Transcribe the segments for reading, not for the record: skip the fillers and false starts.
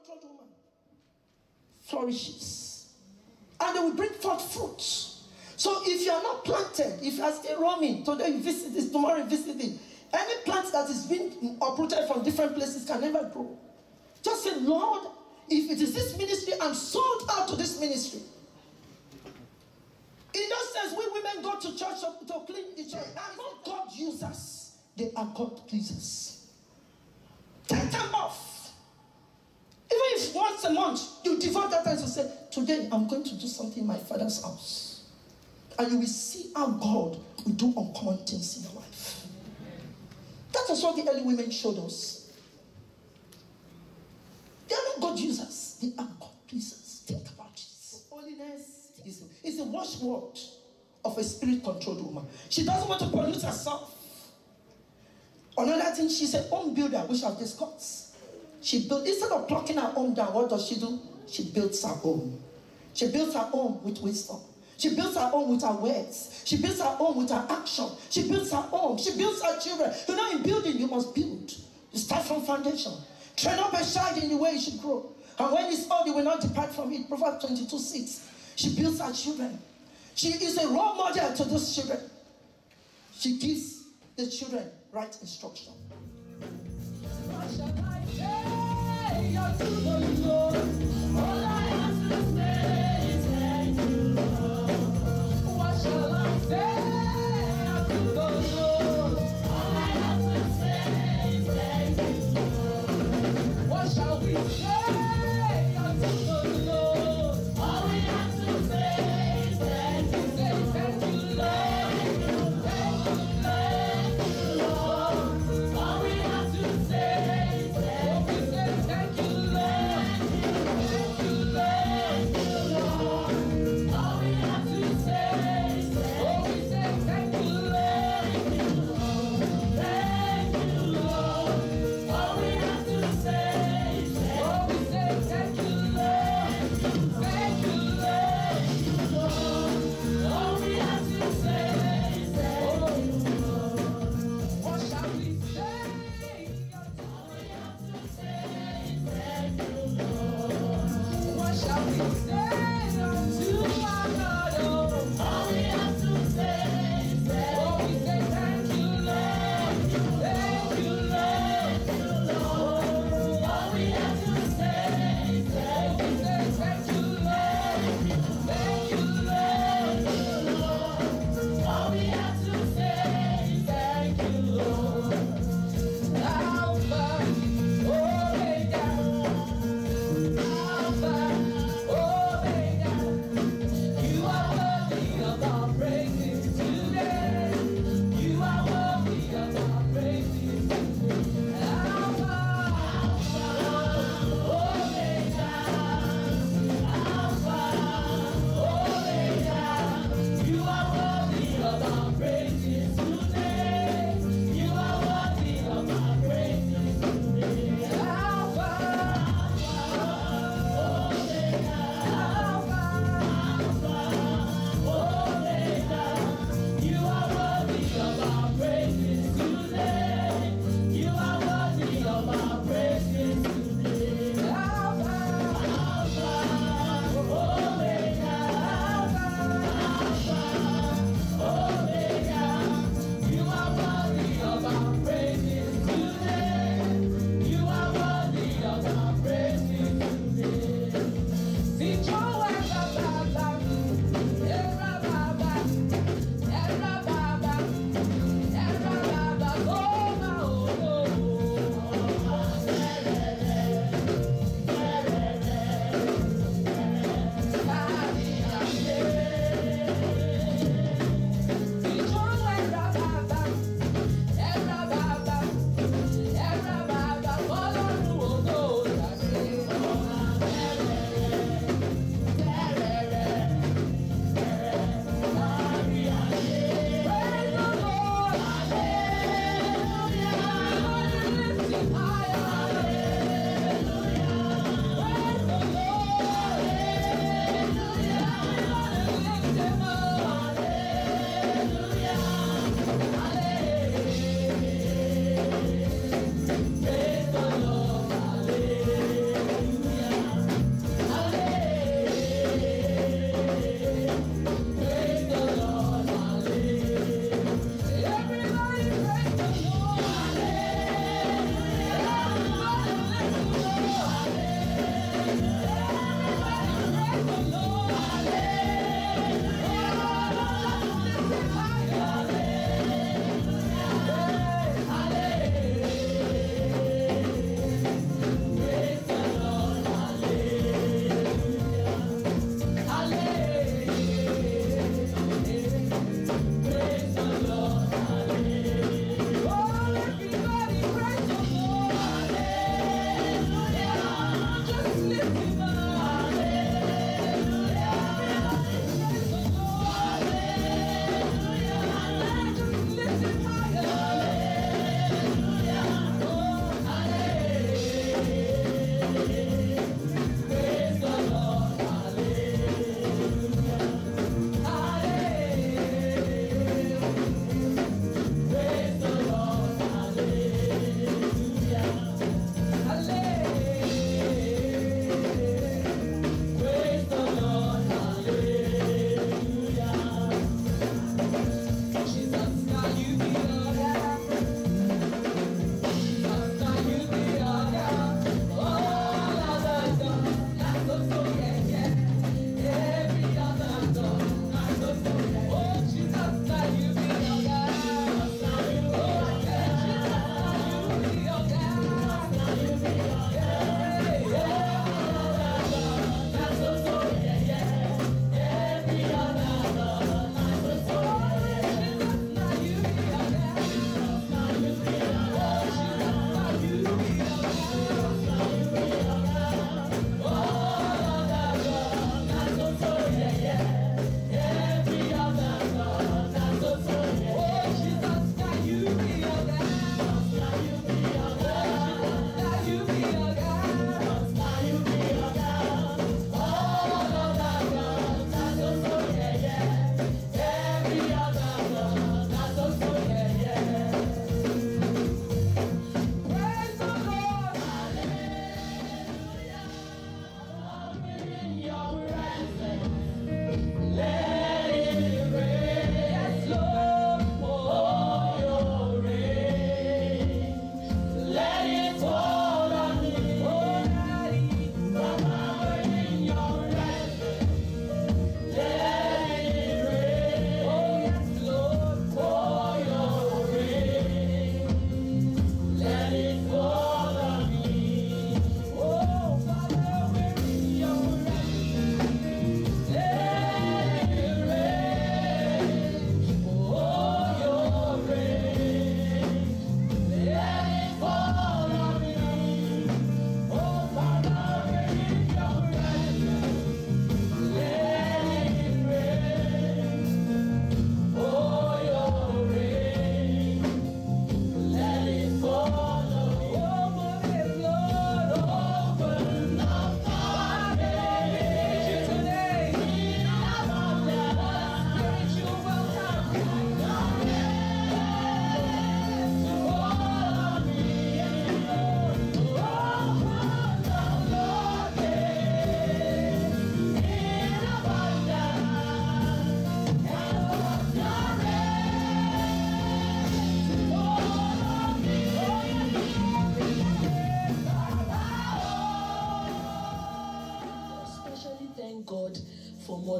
controlled woman flourishes. And they will bring forth fruit. So if you are not planted, if you are still roaming, today you visit this, tomorrow you visit it, any plant that is being uprooted from different places can never grow. Just say, Lord, if it is this ministry, I'm sold out to this ministry. In those days, we women go to church to clean the church. They are not God users. They are God pleasers. Take them off. Even if once a month, you devote that time to say, today I'm going to do something in my father's house. And you will see how God will do uncommon things in your life. That is what the early women showed us. They are not God users. They are God pleasers. Think about it. Holiness is a watchword of a spirit-controlled woman. She doesn't want to pollute herself. Another thing, she's a home builder, which I've discussed. She built, instead of plucking her home down, what does she do? She builds her home. She builds her home with wisdom. She builds her home with her words. She builds her home with her action. She builds her home. She builds her children. You know, in building, you must build. You start from foundation. Train up a child in the way he should grow. And when he's old, he will not depart from it. Proverbs 22:6. She builds her children. She is a role model to those children. She gives the children right instruction. What shall I say unto the Lord? All I have to say is thank you, Lord. What shall I say unto the Lord? All I have to say is thank you, Lord. What shall we say unto the Lord? All we have to say is thank you, Lord. Thank you, Lord. Thank you, Lord. All we have to say is thank you, Lord.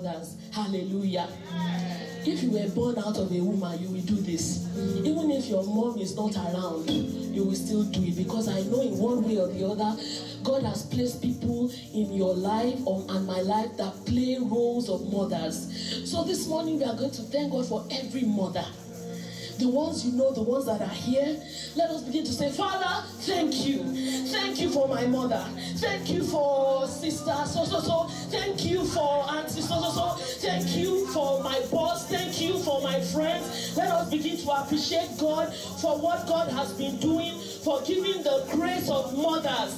mothers. Hallelujah. If you were born out of a woman, you will do this. Even if your mom is not around, you will still do it. Because I know in one way or the other, God has placed people in your life and my life that play roles of mothers. So this morning we are going to thank God for every mother. The ones you know, the ones that are here. Let us begin to say, Father, thank you. Thank you for my mother. Thank you for sister so. Thank you for auntie so. Thank you for my boss. Thank you for my friends. Let us begin to appreciate God for what God has been doing, for giving the grace of mothers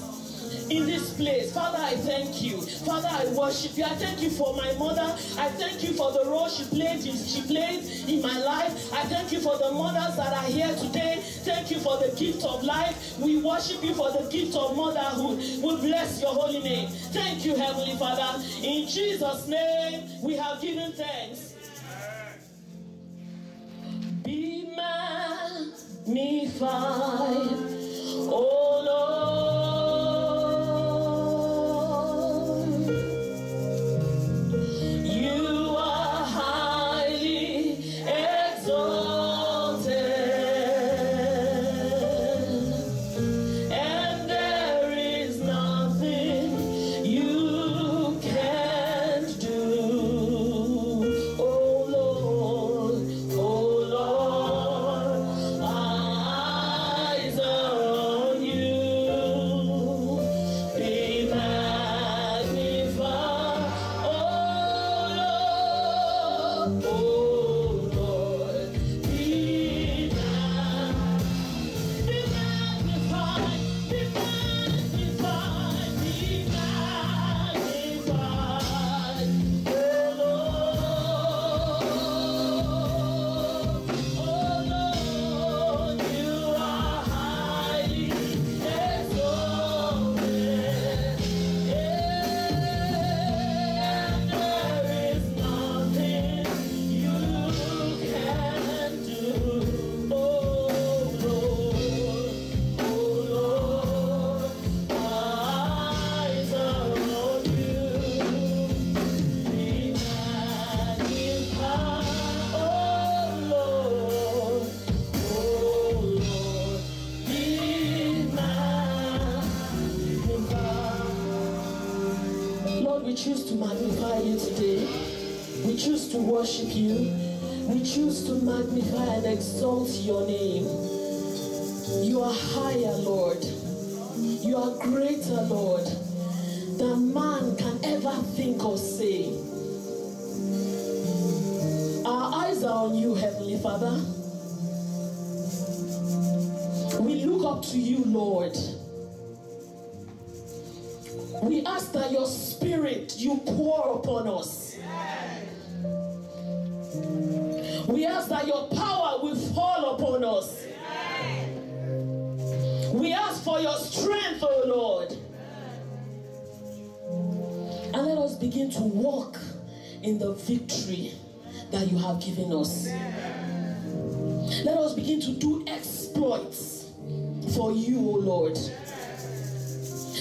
in this place. Father, I thank you. Father, I worship you. I thank you for my mother. I thank you for the role she played in my life. I thank you for the mothers that are here today. Thank you for the gift of life. We worship you for the gift of motherhood. We bless your holy name. Thank you, Heavenly Father. In Jesus' name, we have given thanks. Be magnified, oh Lord. Worship you. We choose to magnify and exalt your name. You are higher, Lord. You are greater, Lord, than man can ever think or say. Our eyes are on you, Heavenly Father. We look up to you, Lord. We ask that your spirit you pour upon us. We ask that your power will fall upon us. We ask for your strength, oh Lord. And let us begin to walk in the victory that you have given us. Let us begin to do exploits for you, oh Lord.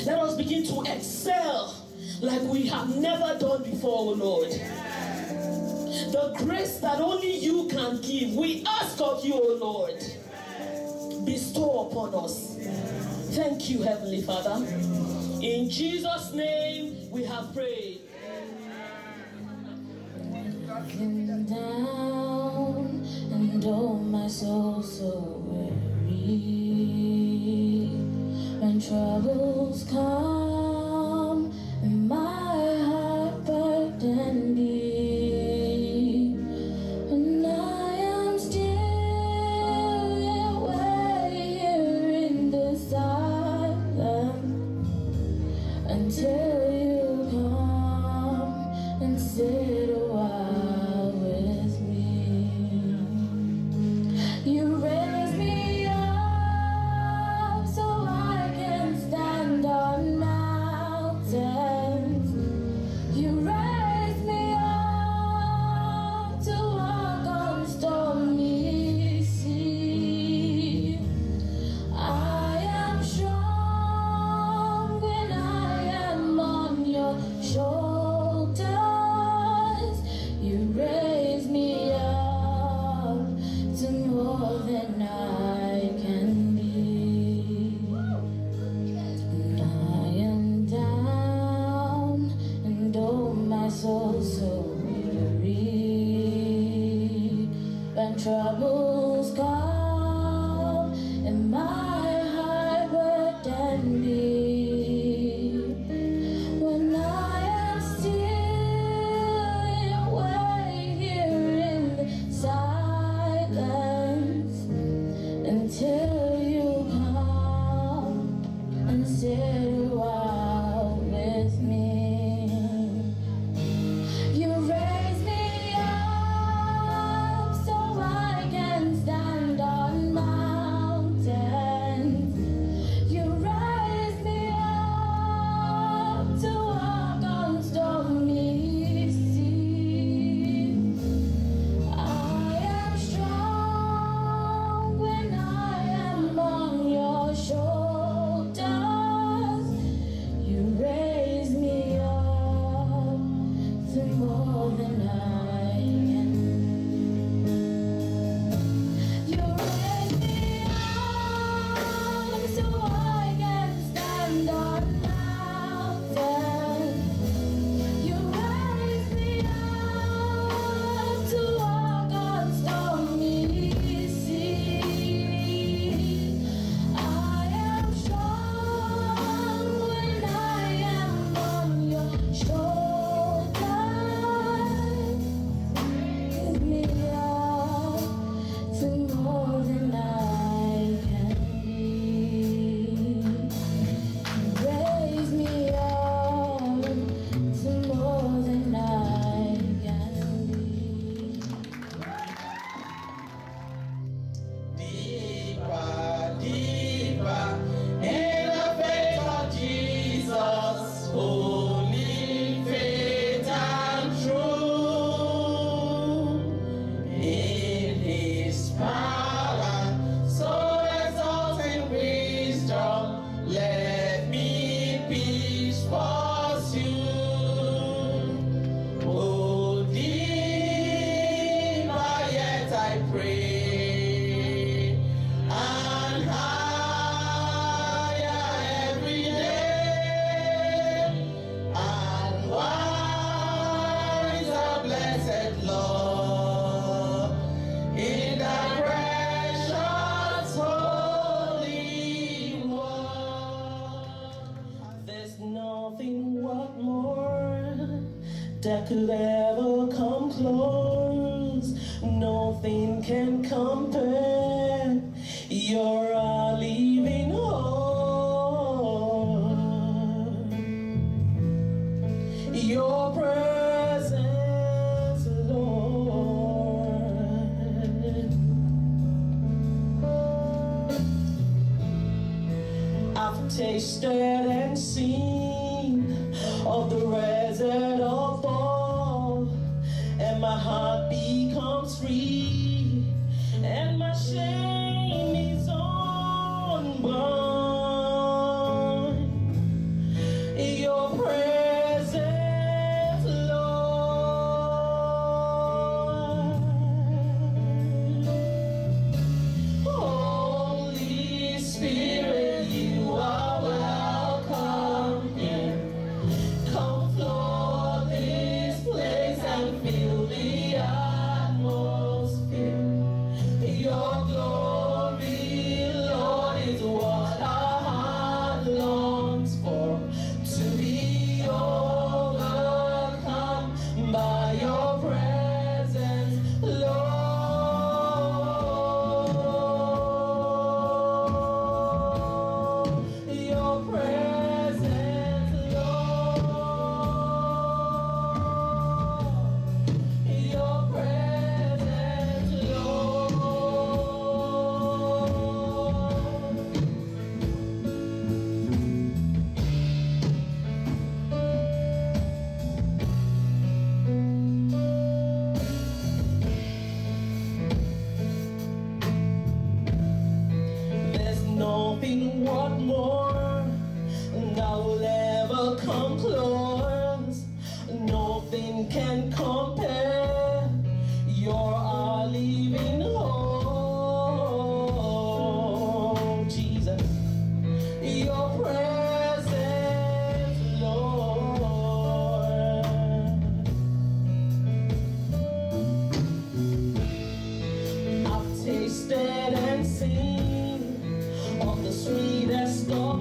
Let us begin to excel like we have never done before, oh Lord. The grace that only you can give, we ask of you, O Lord. Bestow upon us. Thank you, Heavenly Father. In Jesus' name we have prayed. Looking down, and oh, my soul so weary. When troubles come, and my heart burdened be. Until you come and sit a while with me. You raise me up so I can stand on my until you come and sit a while with me. You raise me up so I can stand on mountains. You raise me up to walk on stormy seas. I am strong when I am on your shoulders. You raise me up to more than I can. You raise me up so I can stand on mountains. You raise me up to walk on stormy seas. I am strong when I am on your shoulders. Raise me up to more than I can be. Raise me up to more than I can be. Deeper, deeper in the faith of Jesus, holy faith and true. In His power, so exalting wisdom, let me peace pursue. Oh, deeper yet I pray, and higher every day, and wiser, blessed Lord, in the precious holy word. There's nothing what more that could ever come close. Nothing can compare. You're a living hope. Your presence, Lord. I've tasted and seen of the resurrection of all, and my heart becomes free, and my shame is undone. Your presence, Lord. Holy Spirit, you are welcome here. Come flood this place and fill the atmosphere. Your glory, Lord, is what our heart longs for. To be overcome by your presence, Lord. Your presence, Lord. Your presence, Lord. There's nothing what more that will ever come close. Nothing can compare. You're our living hope, Jesus. Your presence, Lord. I've tasted and seen of the sweetest of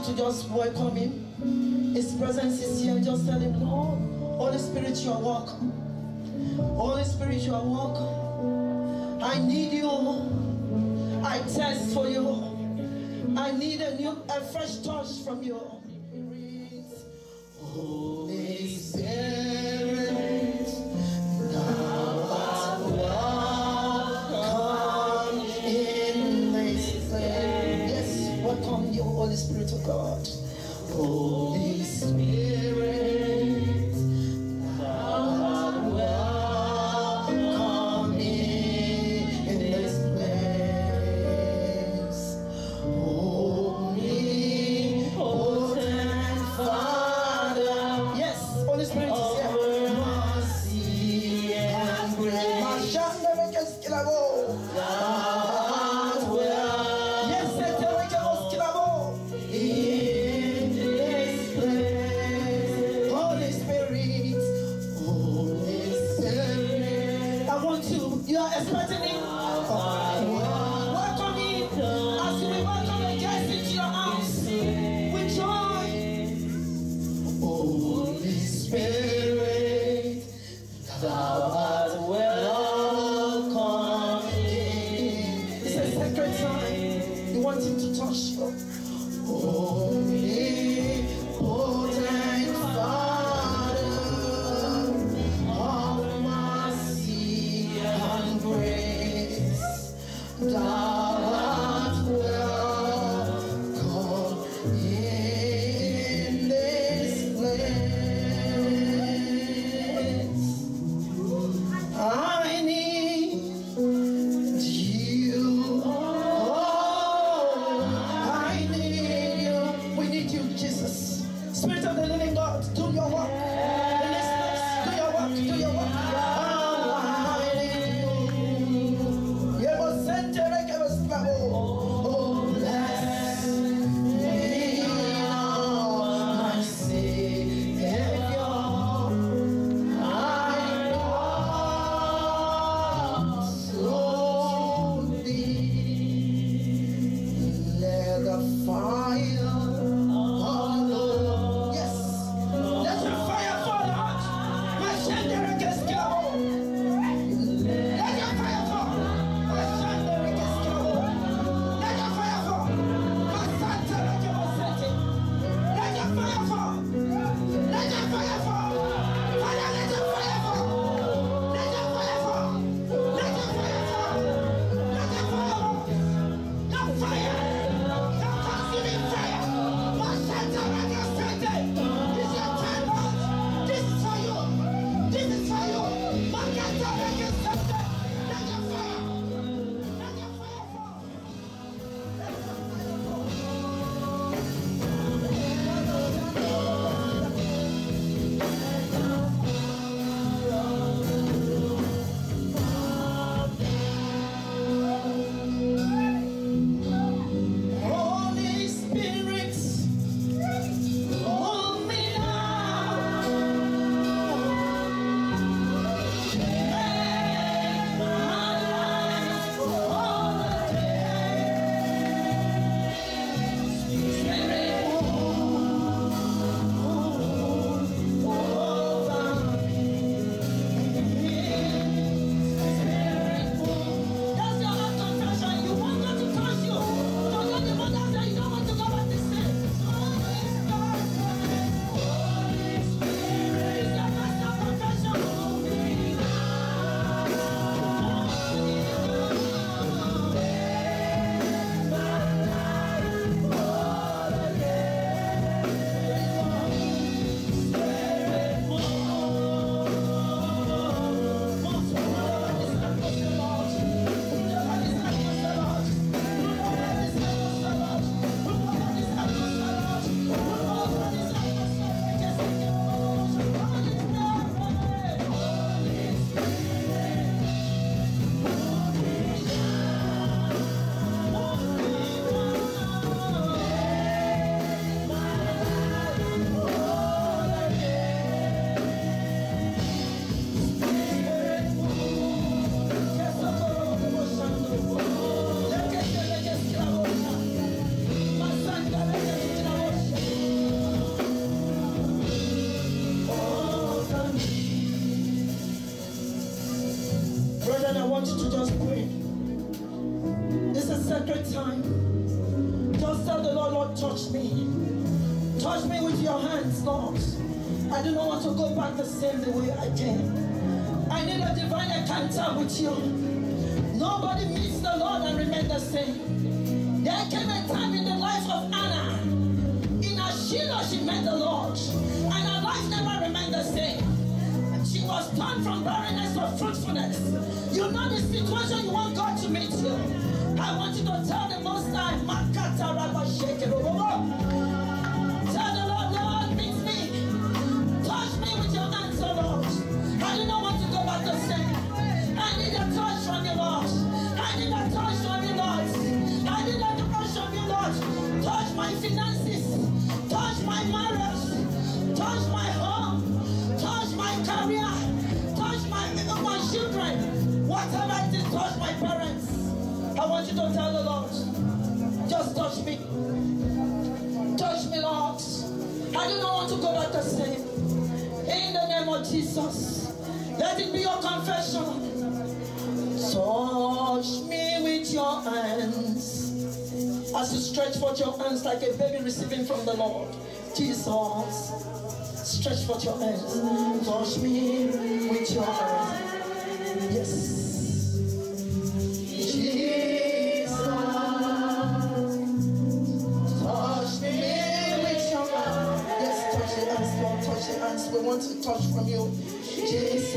to just welcome him. His presence is here. Just tell him, Lord, Holy Spirit, you are welcome. Holy Spirit, you are welcome. I need you. I thirst for you. I need a fresh touch from you. Holy Spirit, thou art welcome in this place. Yes, welcome you, Holy Spirit of God. Holy Spirit, thou art welcome in this place. Holy, potent Father. Yes, Holy Spirit is here. Mercy and grace. Mashanda rekeskilabo. Yes, rekeskilabo. In this place, Holy Spirit, Holy Spirit. I want you are expecting him. Welcome him. As we welcome the guests into your house, with joy. Holy Spirit, thou art welcome in. It's a sacred time. You want him to touch you. Holy, potent Father of mercy and grace. Children, I want you to just pray. It's a sacred time. Just tell the Lord, Lord, touch me. Touch me with your hands, Lord. I do not want to go back the same the way I came. I need a divine encounter with you. Nobody meets the Lord and remains the same. There came a time in the life of Anna. In her Shiloh, she met the Lord. And her life never remained the same. She was turned from barrenness to fruitfulness. You know the situation you want God to meet you. I want you to tell the Most High, tell the Lord, Lord, meet me. Touch me with your hands, oh Lord. I do not want to go back the same. I need a touch from you, Lord. I need a touch from you, Lord. I need a touch from you, Lord. Touch my finances. Touch my marriage. Touch my home. Touch my career. Touch my children. Whatever it is, touch my parents. I want you to tell the Lord, just touch me. Touch me, Lord. I do not want to go back the same. In the name of Jesus, let it be your confession. Touch me with your hands. As you stretch forth your hands like a baby receiving from the Lord. Jesus, stretch forth your hands. Touch me with your hands. Yes. We want to touch from you, Jesus.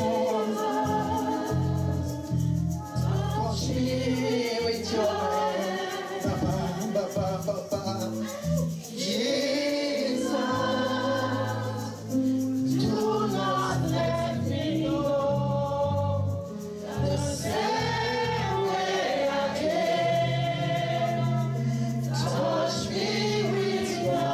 Touch me with your hand, Jesus. Do not let me go the same way I came. Touch me with your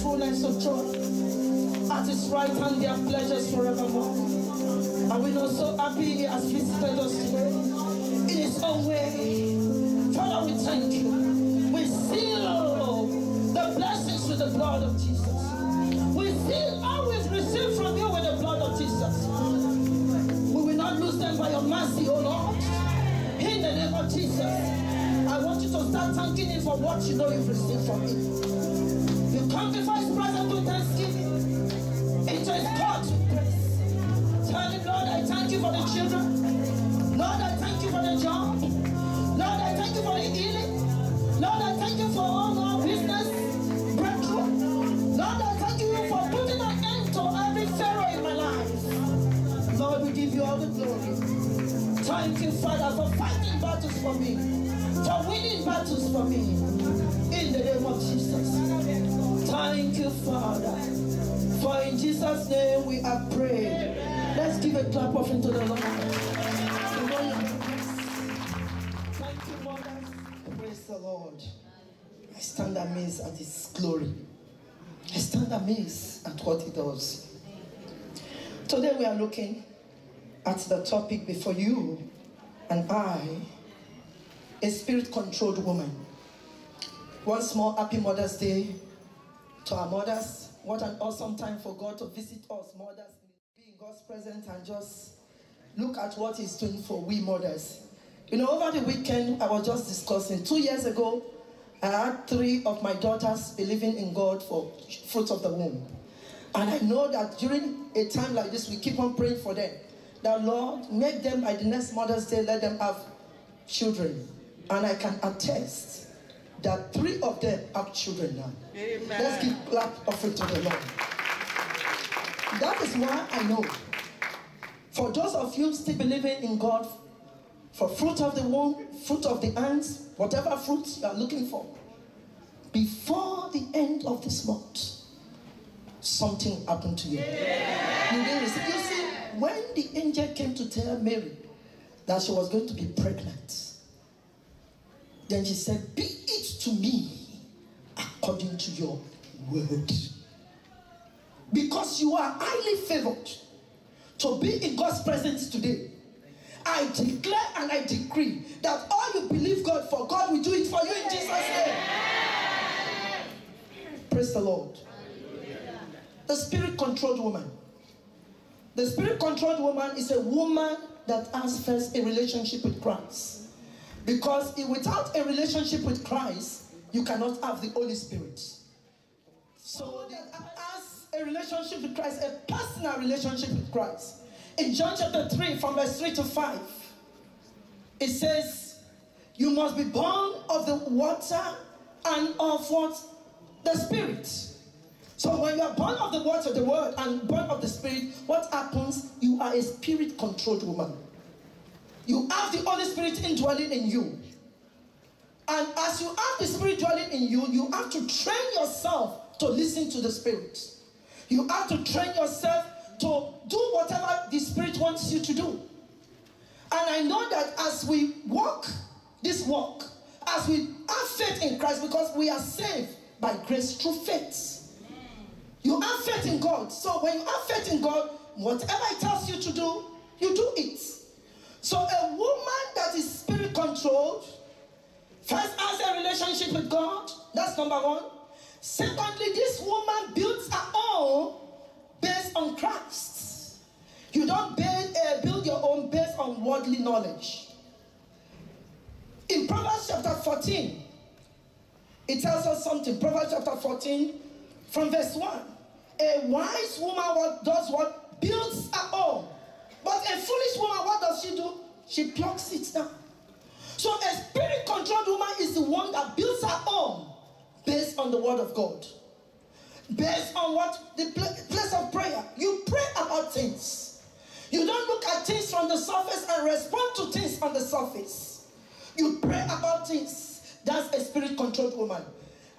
fullness of joy. At his right hand there are pleasures forevermore. And we know so happy he has visited us today in his own way. Father, we thank you. We seal the blessings with the blood of Jesus. We seal all we've received from you with the blood of Jesus. We will not lose them by your mercy, O Lord. In the name of Jesus, I want you to start thanking him for what you know you've received from him. Come before his presence with thanksgiving. Into his court with praise. Tell him, Lord, I thank you for the children. Lord, I thank you for the job. Lord, I thank you for the healing. Lord, I thank you for all our business breakthrough. Lord, I thank you for putting an end to every Pharaoh in my life. Lord, we give you all the glory. Thank you, Father, for fighting battles for me. For winning battles for me. In the name of Jesus. Thank you, Father. For in Jesus' name we are prayed. Let's give a clap offering to the Lord. Thank you, Mother. Praise the Lord. I stand amazed at his glory. I stand amazed at what he does. Today we are looking at the topic before you and I, a spirit-controlled woman. Once more, happy Mother's Day to our mothers. What an awesome time for God to visit us mothers, be in God's presence and just look at what He's doing for we mothers. You know, over the weekend, I was just discussing, 2 years ago, I had 3 of my daughters believing in God for fruit of the womb. And I know that during a time like this, we keep on praying for them. That Lord, make them by the next Mother's Day, let them have children. And I can attest that 3 of them have children now. Amen. Let's give clap offering to the Lord. That is why I know. For those of you still believing in God for fruit of the womb, fruit of the hands, whatever fruit you are looking for, before the end of this month, something happened to you. Yeah. You didn't receive. You see, when the angel came to tell Mary that she was going to be pregnant, then she said, be it to me according to your word. Because you are highly favored to be in God's presence today. I declare and I decree that all you believe God for, God will do it for you in Jesus' name. Praise the Lord. The spirit-controlled woman. The spirit-controlled woman is a woman that has first a relationship with Christ. Because without a relationship with Christ, you cannot have the Holy Spirit. So that has a relationship with Christ, a personal relationship with Christ. In John chapter 3, from verse 3 to 5, it says, you must be born of the water and of what? The Spirit. So when you are born of the water, the word, and born of the Spirit, what happens? You are a spirit-controlled woman. You have the Holy Spirit indwelling in you. And as you have the Spirit dwelling in you, you have to train yourself to listen to the Spirit. You have to train yourself to do whatever the Spirit wants you to do. And I know that as we walk this walk, as we have faith in Christ, because we are saved by grace through faith. You have faith in God. So when you have faith in God, whatever He tells you to do, you do it. So a woman that is spirit controlled first has a relationship with God. That's number one. Secondly, this woman builds her own based on Christ. You don't build your own based on worldly knowledge. In Proverbs chapter 14, it tells us something. Proverbs chapter 14, from verse 1. A wise woman does what? Builds her own. But a foolish woman, what does she do? She plucks it down. So a spirit-controlled woman is the one that builds her own based on the word of God. Based on what? The place of prayer. You pray about things. You don't look at things from the surface and respond to things on the surface. You pray about things. That's a spirit-controlled woman.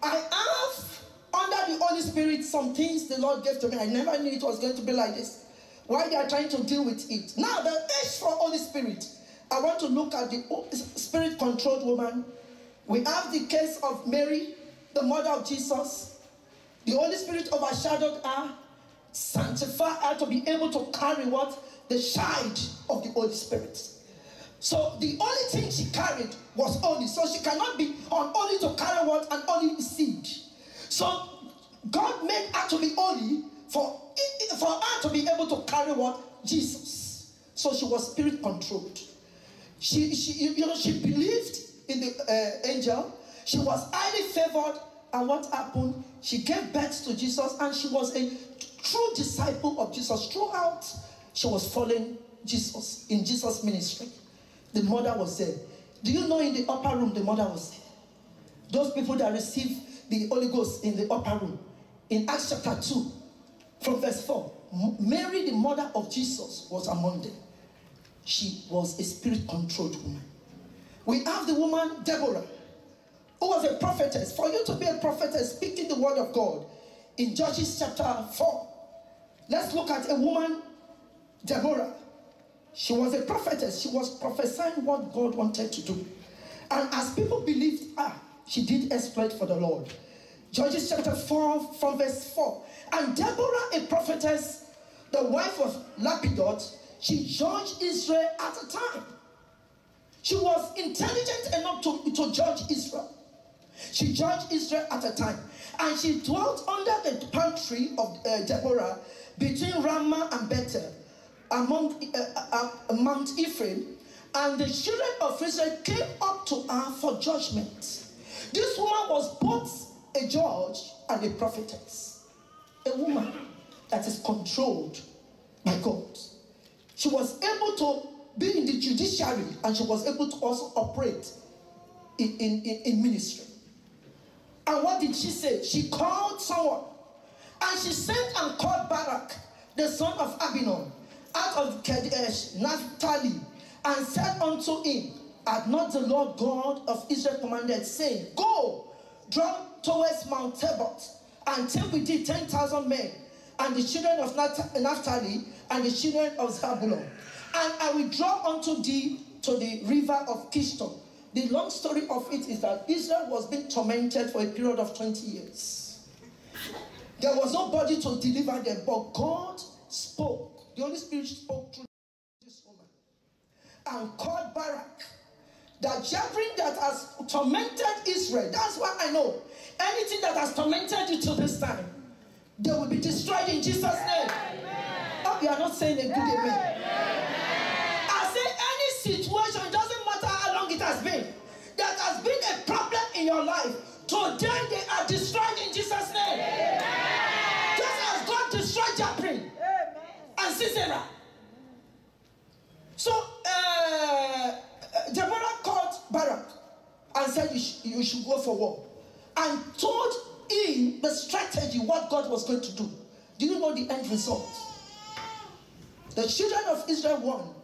I have, under the Holy Spirit, some things the Lord gave to me. I never knew it was going to be like this. Why they are trying to deal with it. Now, the age for Holy Spirit. I want to look at the spirit-controlled woman. We have the case of Mary, the mother of Jesus. The Holy Spirit overshadowed her, sanctified her to be able to carry what? The shine of the Holy Spirit. So the only thing she carried was holy. So she cannot be unholy to carry what? An holy seed. So God made her to be holy for her to be able to carry what? Jesus. So she was spirit controlled. She believed in the angel. She was highly favored. And what happened? She gave birth to Jesus, and she was a true disciple of Jesus. Throughout, she was following Jesus in Jesus' ministry. The mother was there. Do you know in the upper room, the mother was there? Those people that received the Holy Ghost in the upper room. In Acts chapter 2, from verse 4, Mary, the mother of Jesus, was among them. She was a spirit-controlled woman. We have the woman Deborah, who was a prophetess. For you to be a prophetess, speaking the word of God, in Judges chapter 4, let's look at a woman, Deborah. She was a prophetess. She was prophesying what God wanted to do. And as people believed her, she did exploit for the Lord. Judges chapter 4, from verse 4. And Deborah, a prophetess, the wife of Lapidot, she judged Israel at a time. She was intelligent enough to judge Israel. She judged Israel at a time. And she dwelt under the palm tree of Deborah between Ramah and Bethel among Mount Ephraim. And the children of Israel came up to her for judgment. This woman was both a judge and a prophetess. A woman that is controlled by God. She was able to be in the judiciary, and she was able to also operate in ministry. And what did she say? She called someone, and she sent and called Barak, the son of Abinah, out of Kadesh, Naphtali, and said unto him, had not the Lord God of Israel commanded, saying, go, draw towards Mount Tabor, and take with thee 10,000 men, and the children of Naphtali, and the children of Zabulon, and I will draw unto thee to the river of Kishon. The long story of it is that Israel was being tormented for a period of 20 years. There was nobody to deliver them, but God spoke. The Holy Spirit spoke through this woman and called Barak, that Jabrin that has tormented Israel. That's why I know anything that has tormented you to this time, they will be destroyed in Jesus' name. Oh, you are not saying a good amen. I say any situation, it doesn't matter how long it has been, that has been a problem in your life, today they are destroyed in Jesus' name. Just as God destroyed Jabrin and Sisera. So, Deborah called Barak and said you should go for war, and told him the strategy, what God was going to do. Do you know the end result? The children of Israel won.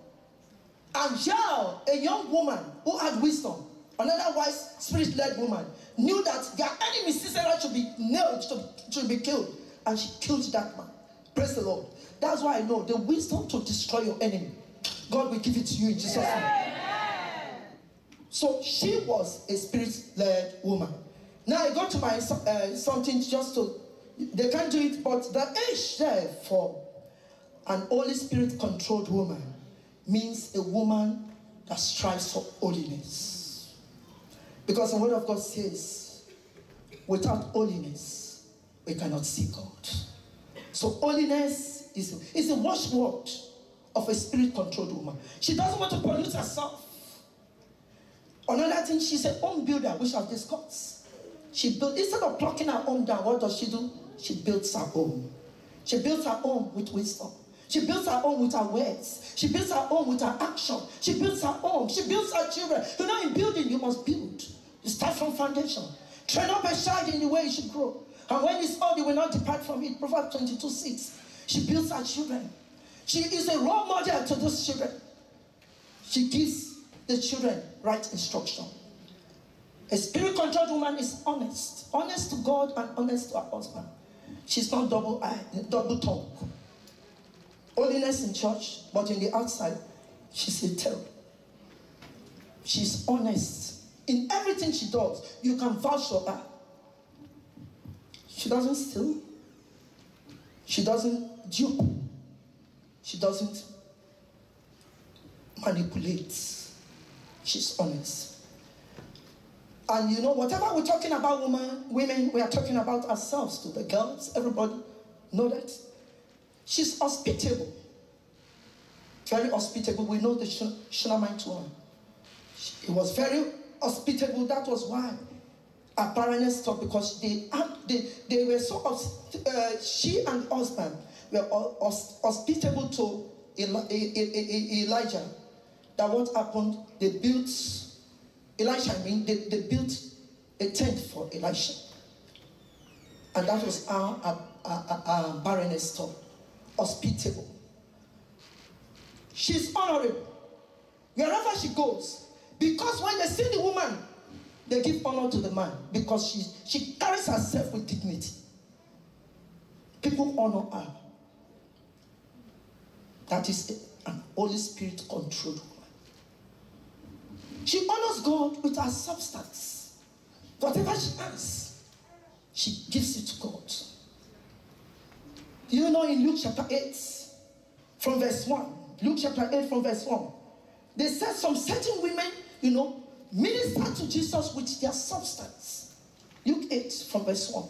And Jael, a young woman who had wisdom, another wise spirit-led woman, knew that their enemy Sisera should be nailed, should be killed. And she killed that man. Praise the Lord. That's why I know the wisdom to destroy your enemy, God will give it to you in Jesus' name. So she was a spirit-led woman. Now I go to my something just to, they can't do it, but the age there for an Holy Spirit-controlled woman means a woman that strives for holiness. Because the Word of God says, without holiness, we cannot see God. So holiness is a watchword of a spirit-controlled woman. She doesn't want to pollute herself. Another thing, she's a home builder, which I've discussed. She built, instead of plucking her home down, what does she do? She builds her home. She builds her home with wisdom. She builds her home with her words. She builds her home with her action. She builds her home. She builds her children. You know, in building, you must build. You start from foundation. Train up a child in the way he should grow. And when he's old, he will not depart from it. Proverbs 22:6. She builds her children. She is a role model to those children. She gives the children right instruction. A spirit-controlled woman is honest. Honest to God and honest to her husband. She's not double-tongued. Holiness in church, but in the outside, she's a terror. She's honest. In everything she does, you can vouch for her. She doesn't steal. She doesn't dupe. She doesn't manipulate. She's honest. And you know, whatever we're talking about women, we are talking about ourselves too. The girls, everybody know that. She's hospitable. Very hospitable. We know the Shunammite woman. She was very hospitable. That was why her parents stopped, because they were so, she and husband were hospitable to Elijah. That what happened, they built, they built a tent for Elisha. And that was our barrenness stopped. Hospitable. She's honorable wherever she goes, because when they see the woman, they give honor to the man, because she carries herself with dignity. People honor her. That is an Holy Spirit controlled woman. She honors God with her substance. Whatever she has, she gives it to God. You know, in Luke chapter 8, from verse 1, Luke chapter 8 from verse 1, they said some certain women, you know, minister to Jesus with their substance. Luke 8 from verse 1.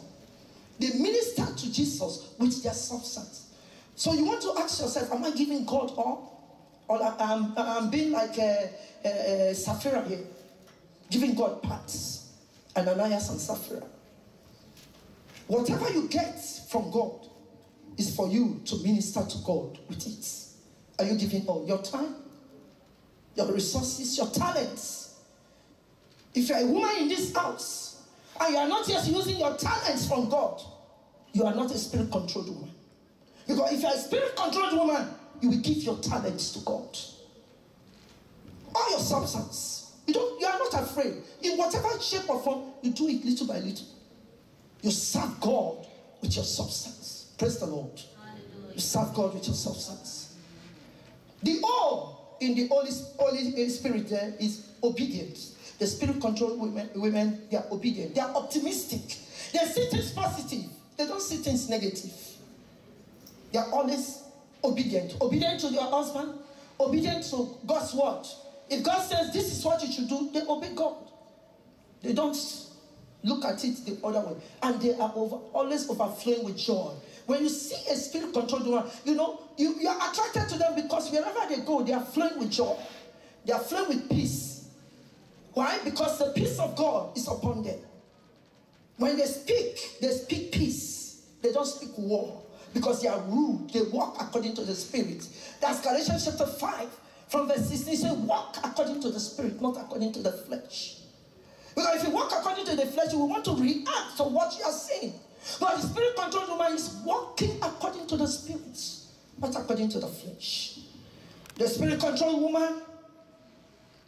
They ministered to Jesus with their substance. So you want to ask yourself, am I giving God all? Or I'm being like a Sapphira here, giving God parts, Ananias and Sapphira. Whatever you get from God is for you to minister to God with it. Are you giving all? Your time, your resources, your talents. If you're a woman in this house and you are not just using your talents from God, you are not a spirit-controlled woman. Because if you're a spirit-controlled woman, you will give your talents to God. All your substance. You are not afraid. In whatever shape or form, you do it little by little. You serve God with your substance. Praise the Lord. Hallelujah. You serve God with your substance. The O in the Holy Spirit there is obedience. The spirit-controlled women, they are obedient. They are optimistic. They see things positive. They don't see things negative. They are always obedient. Obedient to your husband. Obedient to God's word. If God says this is what you should do, they obey God. They don't look at it the other way. And they are always overflowing with joy. When you see a spirit-controlled woman, you are attracted to them because wherever they go, they are flowing with joy. They are flowing with peace. Why? Because the peace of God is upon them. When they speak peace. They don't speak war. Because they are ruled. They walk according to the Spirit. That's Galatians chapter 5 from verse 16. It says, walk according to the Spirit, not according to the flesh. Because if you walk according to the flesh, you will want to react to what you are saying. But the spirit-controlled woman is walking according to the Spirit, not according to the flesh. The spirit-controlled woman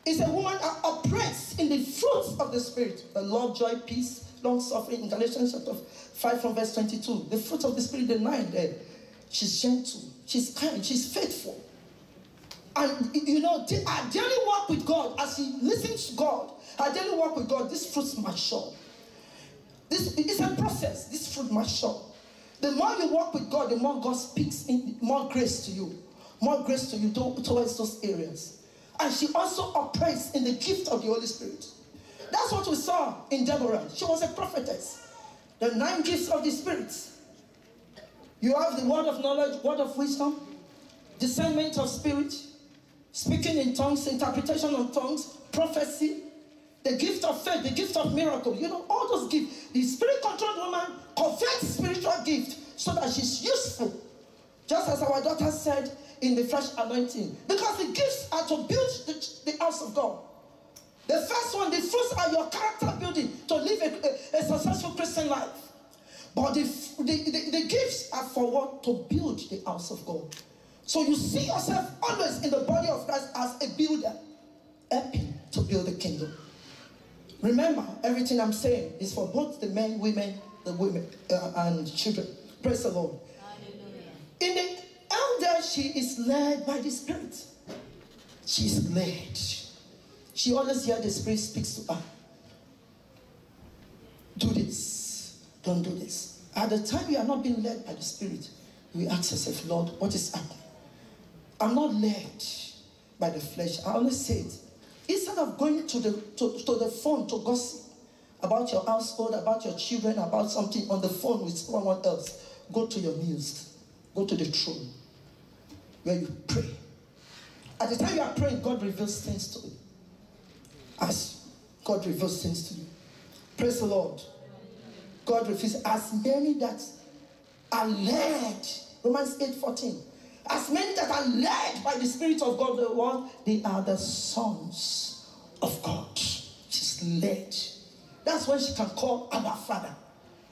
is a woman that operates in the fruits of the Spirit. The love, joy, peace, long-suffering. In Galatians chapter 5 from verse 22. The fruit of the Spirit, the 9 there. She's gentle. She's kind. She's faithful. And, I daily walk with God. As she listens to God, I daily walk with God. This fruits mature. This is a process. This fruit mature. The more you walk with God, the more God speaks in more grace to you. More grace to you towards those areas. And she also operates in the gift of the Holy Spirit. That's what we saw in Deborah. She was a prophetess. The 9 gifts of the Spirit. You have the word of knowledge, word of wisdom, discernment of spirit, speaking in tongues, interpretation of tongues, prophecy, the gift of faith, the gift of miracle. All those gifts. The spirit-controlled woman converts spiritual gift so that she's useful. Just as our daughter said in the fresh anointing. Because the gifts are to build the house of God. The first one, the fruits are your character building to live a successful Christian life. But the gifts are for what? To build the house of God. So you see yourself always in the body of Christ as a builder, helping to build the kingdom. Remember, everything I'm saying is for both the men, women, and children. Praise the Lord. Hallelujah. In the elder, she is led by the Spirit. She is led. She always hears the Spirit speaks to her. Do this. Don't do this. At the time you are not being led by the Spirit, you ask yourself, Lord, what is happening? I'm not led by the flesh. I always say it. Instead of going to the phone to gossip about your household, about your children, about something on the phone with someone else, go to your knees. Go to the throne where you pray. At the time you are praying, God reveals things to you. As God reveals things to you. Praise the Lord. God reveals as many that are led. Romans 8:14. As many that are led by the Spirit of God, the world, they are the sons of God. She's led. That's when she can call Abba Father.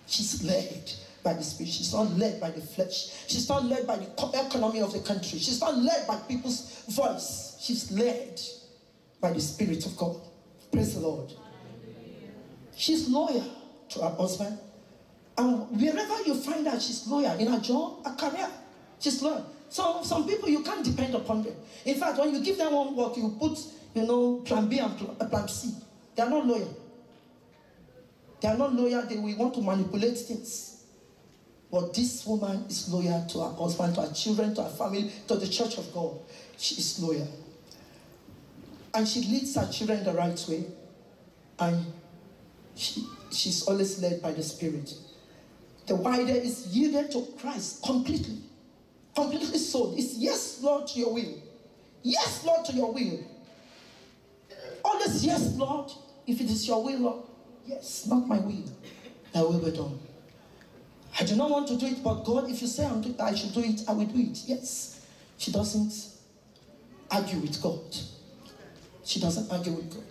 She's led by the Spirit. She's not led by the flesh. She's not led by the economy of the country. She's not led by people's voice. She's led by the Spirit of God. Praise the Lord. She's loyal to her husband. And wherever you find her, she's loyal. In her job, her career, she's loyal. So some people, you can't depend upon them. In fact, when you give them one work, you put, plan B and plan C. They are not loyal. They are not loyal. They will want to manipulate things. But this woman is loyal to her husband, to her children, to her family, to the church of God. She is loyal. And she leads her children the right way. And she's always led by the Spirit. The wider is yielded to Christ completely. Completely sold. It's yes, Lord, to your will. Yes, Lord, to your will. Always yes, Lord. If it is your will, Lord. Yes, not my will. Thy will be done. I do not want to do it, but God, if you say I should do it, I will do it. Yes. She doesn't argue with God. She doesn't argue with God.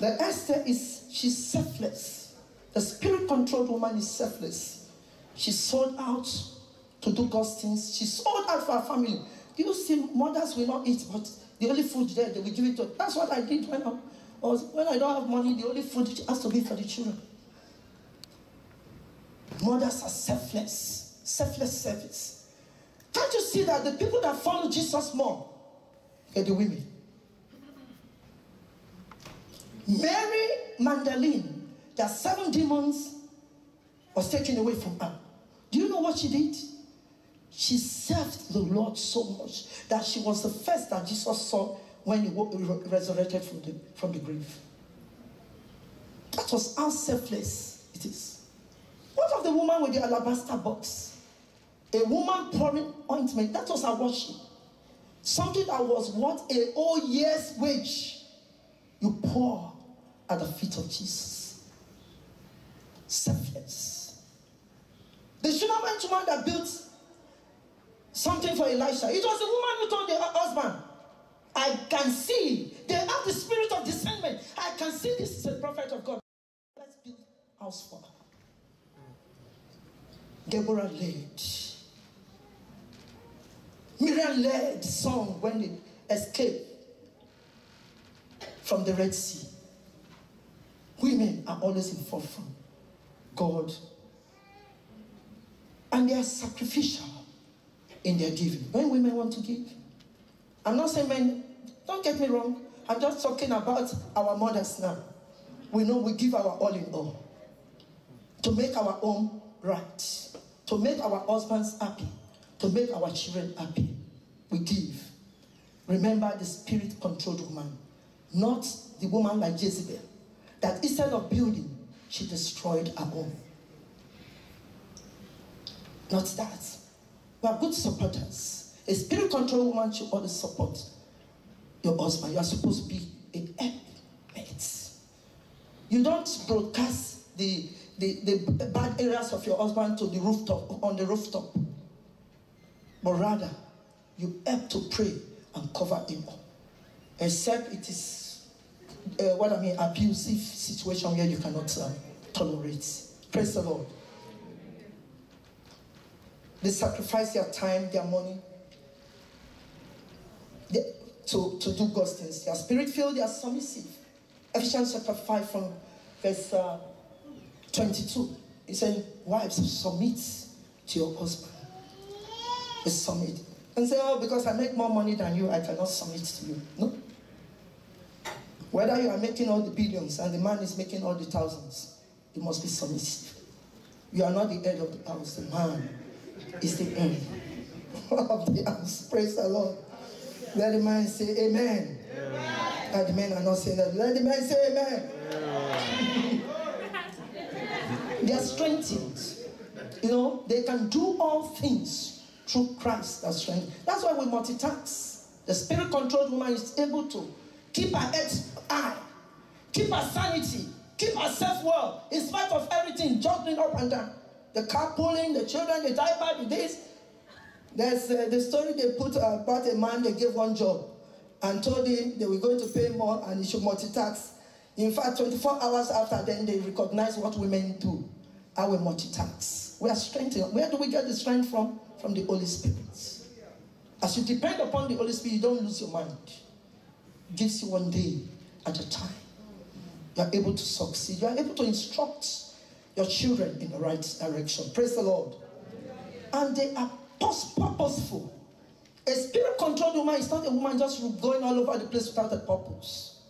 The Esther she's selfless. The spirit-controlled woman is selfless. She's sold out to do God's things. She's sold out for her family. Do you see, mothers will not eat, but the only food there, they will give it to. That's what I did when I don't have money. The only food has to be for the children. Mothers are selfless. Selfless service. Can't you see that the people that follow Jesus more are the women? Mary Magdalene, there are 7 demons was taken away from her. Do you know what she did? She served the Lord so much that she was the first that Jesus saw when he resurrected from the grave. That was how selfless it is. What of the woman with the alabaster box? A woman pouring ointment. That was her worship. Something that was worth a whole year's wage. You pour at the feet of Jesus. Selfless. The Shunammite woman that built something for Elisha. It was the woman who told the husband, I can see. They have the spirit of discernment. I can see this is a prophet of God. Let's build a house for her. Deborah led. Miriam led song when they escaped from the Red Sea. Women are always in forefront. God. And they are sacrificial in their giving. When women want to give. I'm not saying men, don't get me wrong. I'm just talking about our mothers now. We know we give our all in all. To make our home right. To make our husbands happy. To make our children happy. We give. Remember the spirit-controlled woman. Not the woman like Jezebel. That instead of building, she destroyed her home. Not that. We are good supporters. A spirit-controlled woman should always support your husband. You are supposed to be a helpmate. You don't broadcast the bad areas of your husband to the rooftop, on the rooftop. But rather, you help to pray and cover him up. Except it is, abusive situation where you cannot tolerate. Praise the Lord. They sacrifice their time, their money to do God's things. They are spirit-filled, they are submissive. Ephesians chapter 5 from verse 22. He said, wives, submit to your husband. Submit. And say, oh, because I make more money than you, I cannot submit to you. No. Whether you are making all the billions and the man is making all the thousands, you must be submissive. You are not the head of the house. The man is the head of the house. Praise the Lord. Let the man say amen. Amen. And the men are not saying that. Let the man say amen. Amen. They are strengthened. You know, they can do all things through Christ that strengthens. That's why we multitask. The spirit-controlled woman is able to keep her head high, keep her sanity, keep her self-worth, in spite of everything, jumping up and down. The car pulling, the children, the diaper, the this. There's the story they put about a man they gave one job and told him they were going to pay more and he should multitask. In fact, 24 hours after then, they recognize what women do. How we multitask. We are strengthened. Where do we get the strength from? From the Holy Spirit. As you depend upon the Holy Spirit, you don't lose your mind. It gives you one day at a time. You are able to succeed. You are able to instruct your children in the right direction. Praise the Lord. And they are purposeful. A spirit-controlled woman is not a woman just going all over the place without a purpose.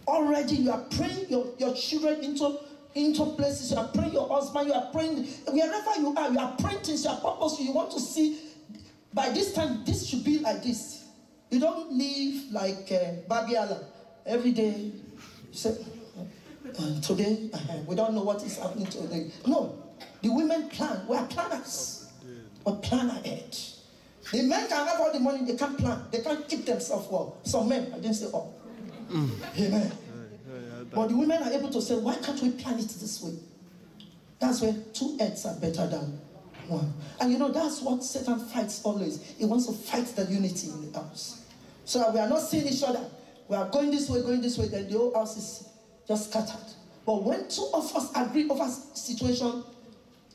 Already you are praying your children into places. You are praying your husband. You are praying wherever you are praying things. You are purposeful. You want to see by this time this should be like this. You don't live like Babiala. every day, you say, today, we don't know what is happening today. No, the women plan. We are planners. We plan ahead. The men can have all the money, they can't plan. They can't keep themselves well. Some men, I didn't say all. Amen. But the women are able to say, why can't we plan it this way? That's where 2 heads are better than one. And you know, that's what Satan fights always. He wants to fight the unity in the house. So that we are not seeing each other. We are going this way, then the whole house is just scattered. But when 2 of us agree over situation,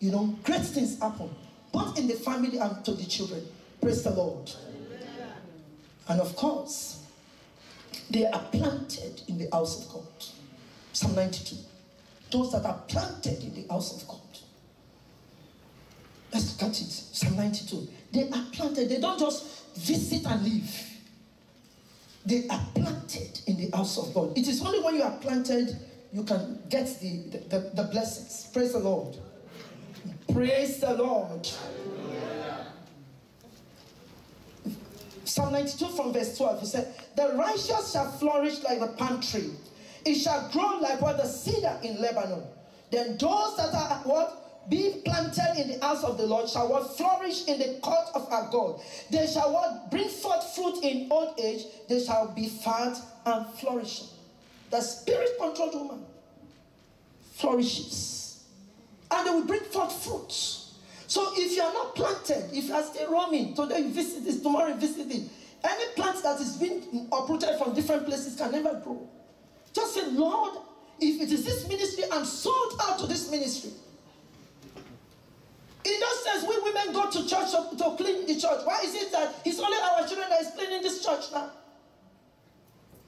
you know, great things happen. Both in the family and to the children. Praise the Lord. And of course, they are planted in the house of God. Psalm 92. Those that are planted in the house of God. Let's look at it. Psalm 92. They are planted. They don't just visit and leave. They are planted in the house of God. It is only when you are planted you can get the blessings. Praise the Lord. Praise the Lord. Psalm 92 from verse 12, he said, the righteous shall flourish like the palm tree. It shall grow like what the cedar in Lebanon. Then those that are what? Being planted in the house of the Lord shall what? Flourish in the court of our God. They shall what? Bring forth fruit in old age. They shall be fat and flourishing. The spirit-controlled woman flourishes. And they will bring forth fruit. So if you are not planted, if you are still roaming, today you visit this, tomorrow you visit it, any plant that is being uprooted from different places can never grow. Just say, Lord, if it is this ministry, I'm sold out to this ministry. In those days, we women go to church to clean the church. Why is it that it's only our children that is cleaning this church now?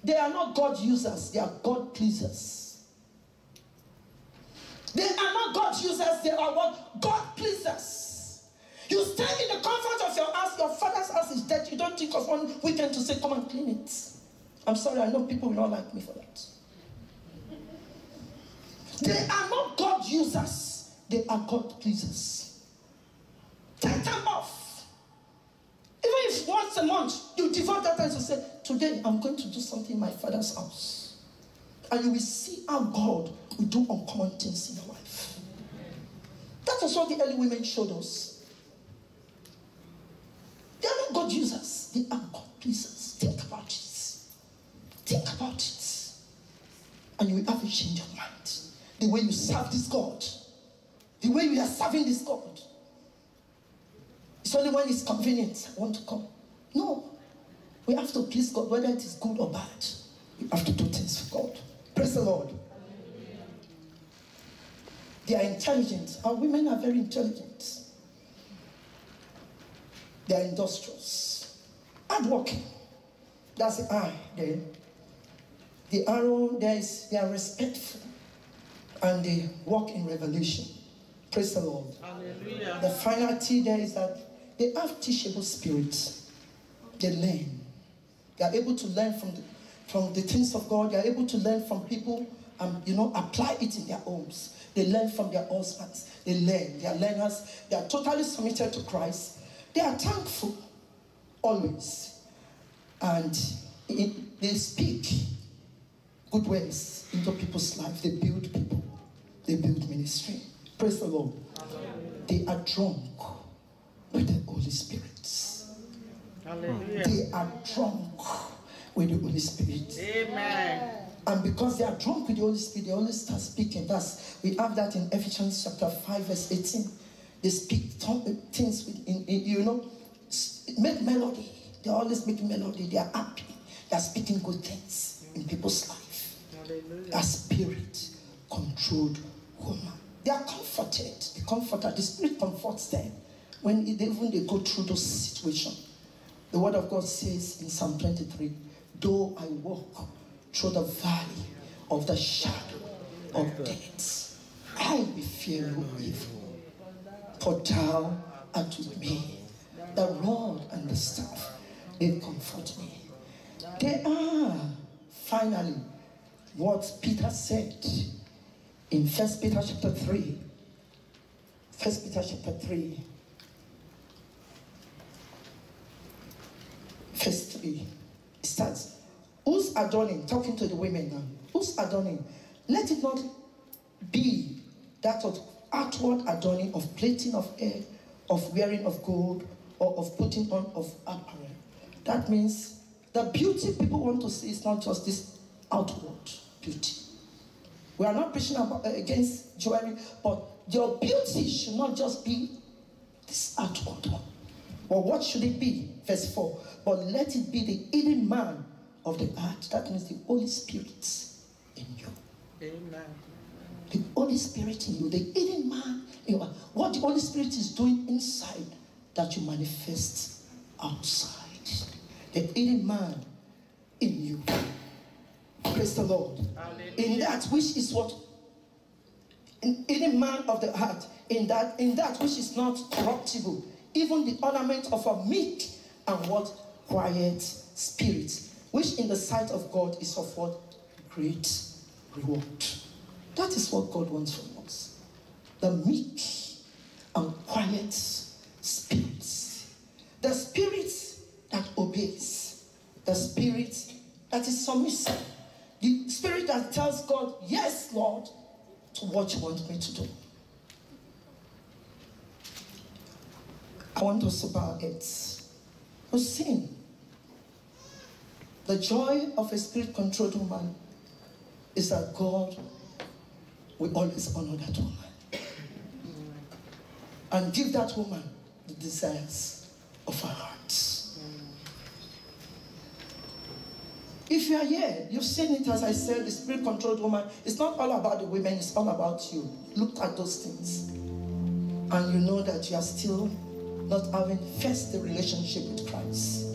They are not God users, they are God pleasers. They are not God users, they are what? God pleasers. You stay in the comfort of your house, your father's house is dead, you don't think of one weekend to say, come and clean it. I'm sorry, I know people will not like me for that. They are not God users, they are God pleasers. Take them off. Even if once a month you devote that time to say, today I'm going to do something in my father's house. And you will see how God will do uncommon things in your life. That is what the early women showed us. They are not God users, they are God pleasers. Think about it. Think about it. And you will have a change of mind. The way you serve this God, the way you are serving this God. It's only when it's convenient I want to come. No. We have to please God, whether it is good or bad. We have to do things for God. Praise the Lord. They are intelligent. Our women are very intelligent. They are industrious. Hardworking. That's the eye there. The arrow, they are respectful. And they walk in revelation. Praise the Lord. Hallelujah. The final T there is that they have teachable spirits. They learn. They are able to learn from the things of God. They are able to learn from people and, apply it in their homes. They learn from their husbands. They learn. They are learners. They are totally submitted to Christ. They are thankful always. And they speak good ways into people's life. They build people. They build ministry. Praise the Lord. They are drunk with the Holy Spirit. Hallelujah. They are drunk with the Holy Spirit. Amen. And because they are drunk with the Holy Spirit, they always start speaking. We have that in Ephesians chapter 5, verse 18. They speak things make melody. They always make melody. They are happy. They are speaking good things in people's life. Hallelujah. A spirit-controlled woman. They are comforted. The comforter, the Spirit comforts them when they go through those situations. The Word of God says in Psalm 23, though I walk through the valley of the shadow of death, I will fear no evil, for thou art with me. The rod and the staff, they comfort me. They are finally what Peter said in 1 Peter chapter 3. 1 Peter chapter 3. Verse 3. It starts, whose adorning? Talking to the women now. Who's adorning? Let it not be that of outward adorning, of plaiting of hair, of wearing of gold, or of putting on of apparel. That means the beauty people want to see is not just this outward beauty. We are not preaching against jewelry, but your beauty should not just be this outward one. Well, what should it be? Verse 4. But let it be the hidden man of the heart. That means the Holy Spirit in you. Amen. The Holy Spirit in you, the hidden man in you. What the Holy Spirit is doing inside that you manifest outside. The hidden man in you. Praise the Lord. Hallelujah. In that which is what? Hidden man of the heart. In that which is not corruptible. Even the ornament of a meek and what? Quiet spirit. Which in the sight of God is of what? Great reward. That is what God wants from us. The meek and quiet spirits. The spirit that obeys. The spirit that is submissive. The spirit that tells God, yes, Lord, to what you want me to do. I want us to bow heads. For sin. The joy of a spirit-controlled woman is that God will always honor that woman. And give that woman the desires of her heart. If you are here, you've seen it, as I said, the spirit-controlled woman. It's not all about the women, it's all about you. Look at those things. And you know that you are still not having first the relationship with Christ.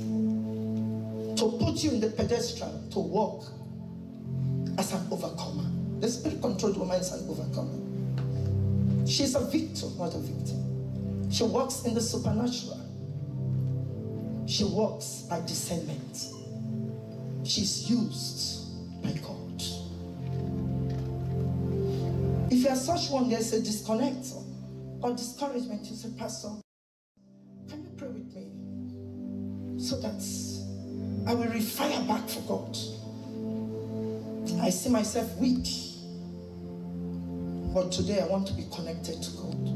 To put you in the pedestal to walk as an overcomer. The spirit-controlled woman is an overcomer. She's a victor, not a victim. She walks in the supernatural. She walks by discernment. She's used by God. If you are such one, there's a disconnect or discouragement. You say, Pastor, can you pray with me so that I will refire back for God? I see myself weak, but today I want to be connected to God.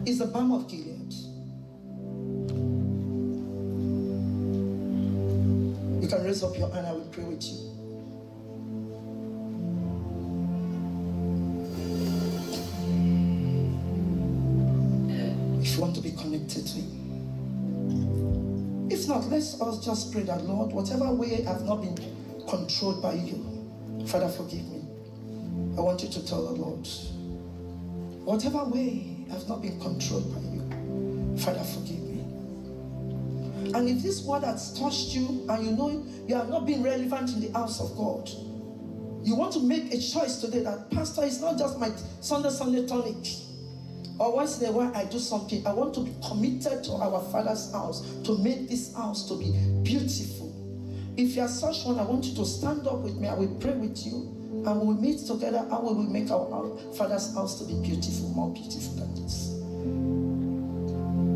It's the balm of Gilead. You can raise up your hand, I will pray with you. If you want to be connected to Him. If not, let's us just pray that, Lord, whatever way I've not been controlled by you, Father, forgive me. I want you to tell the Lord, whatever way I've not been controlled by you, Father, forgive me. And if this word has touched you and you know you have not been relevant in the house of God, you want to make a choice today that, Pastor, it's not just my Sunday tonic. Or once in a while I do something. I want to be committed to our Father's house, to make this house to be beautiful. If you are such one, I want you to stand up with me. I will pray with you. And we will meet together and we will make our Father's house to be beautiful, more beautiful than this.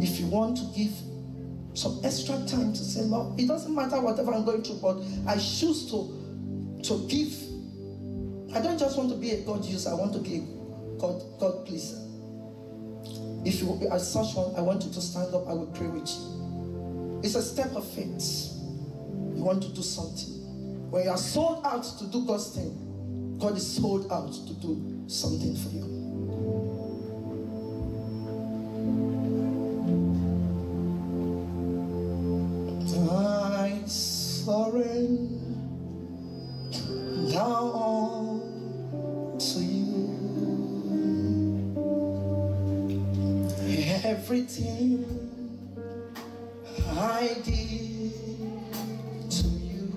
If you want to give some extra time to say, Lord, it doesn't matter whatever I'm going through, but I choose to give. I don't just want to be a God user, I want to be a God pleaser. If you are such one, I want you to stand up, I will pray with you. It's a step of faith. You want to do something. When you are sold out to do God's thing, God is sold out to do something for you. I surrender now to you. Everything I give to you,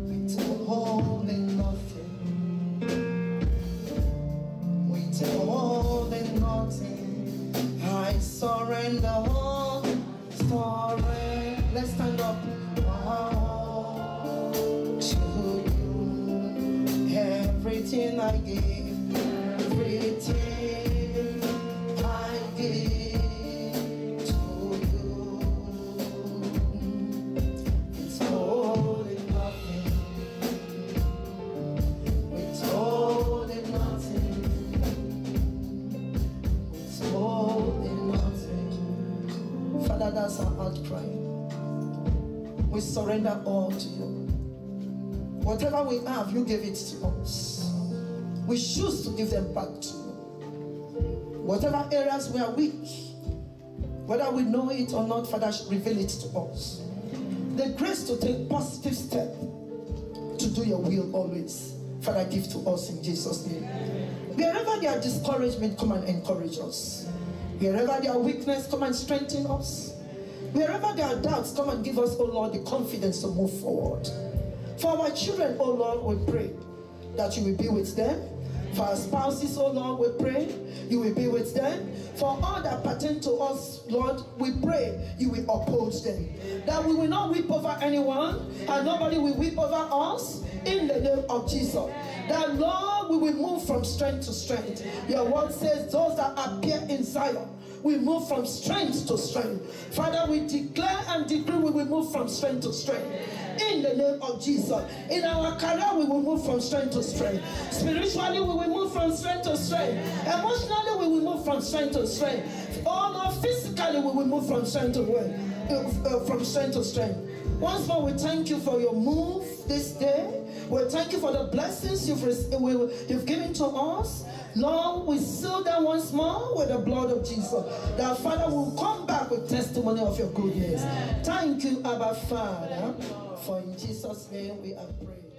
withholding nothing, withholding nothing. I surrender. Let's stand up to you. Everything I give, everything I give to you. That's our outcry. We surrender all to you. Whatever we have, you gave it to us. We choose to give them back to you. Whatever areas we are weak, whether we know it or not, Father, reveal it to us. The grace to take positive steps to do your will always, Father, give to us in Jesus' name. Wherever there are discouragement, come and encourage us. Wherever there are weakness, come and strengthen us. Wherever there are doubts, come and give us, oh Lord, the confidence to move forward. For our children, oh Lord, we pray that you will be with them. For our spouses, oh Lord, we pray you will be with them. For all that pertain to us, Lord, we pray you will uphold them. That we will not weep over anyone, and nobody will weep over us, in the name of Jesus. That, Lord, we will move from strength to strength. Your word says those that appear in Zion, we move from strength to strength. Father, we declare and decree we will move from strength to strength. In the name of Jesus. In our career, we will move from strength to strength. Spiritually, we will move from strength to strength. Emotionally, we will move from strength to strength. Oh Lord, physically, we will move from strength to strength. Once more, we thank you for your move this day. We thank you for the blessings you've given to us. Lord, we seal them once more with the blood of Jesus. That Father will come back with testimony of your goodness. Thank you, Abba Father. For in Jesus' name we are praying.